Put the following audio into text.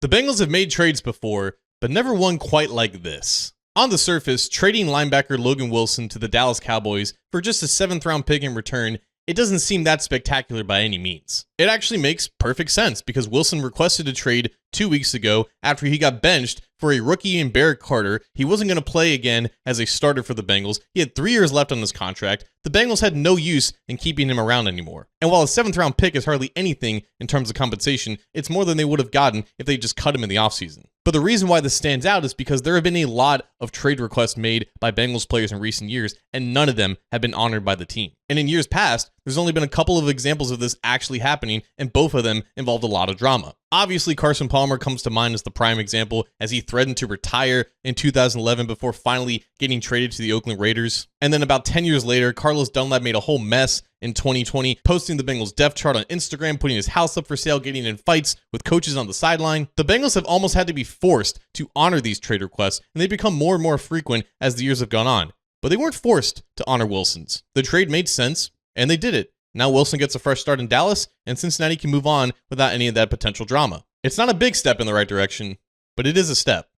The Bengals have made trades before, but never one quite like this. On the surface, trading linebacker Logan Wilson to the Dallas Cowboys for just a 7th round pick in return, it doesn't seem that spectacular by any means. It actually makes perfect sense because Wilson requested a trade 2 weeks ago after he got benched for a rookie in Barrett Carter. He wasn't going to play again as a starter for the Bengals. He had 3 years left on his contract. The Bengals had no use in keeping him around anymore. And while a 7th round pick is hardly anything in terms of compensation, it's more than they would have gotten if they just cut him in the offseason. But the reason why this stands out is because there have been a lot of trade requests made by Bengals players in recent years, and none of them have been honored by the team. And in years past, there's only been a couple of examples of this actually happening, and both of them involved a lot of drama. Obviously, Carson Palmer comes to mind as the prime example, as he threatened to retire in 2011 before finally getting traded to the Oakland Raiders. And then about 10 years later, Carlos Dunlap made a whole mess in 2020, posting the Bengals depth chart on Instagram, putting his house up for sale, getting in fights with coaches on the sideline. The Bengals have almost had to be forced to honor these trade requests, and they've become more and more frequent as the years have gone on. But they weren't forced to honor Wilson's. The trade made sense, and they did it. Now Wilson gets a fresh start in Dallas, and Cincinnati can move on without any of that potential drama. It's not a big step in the right direction, but it is a step.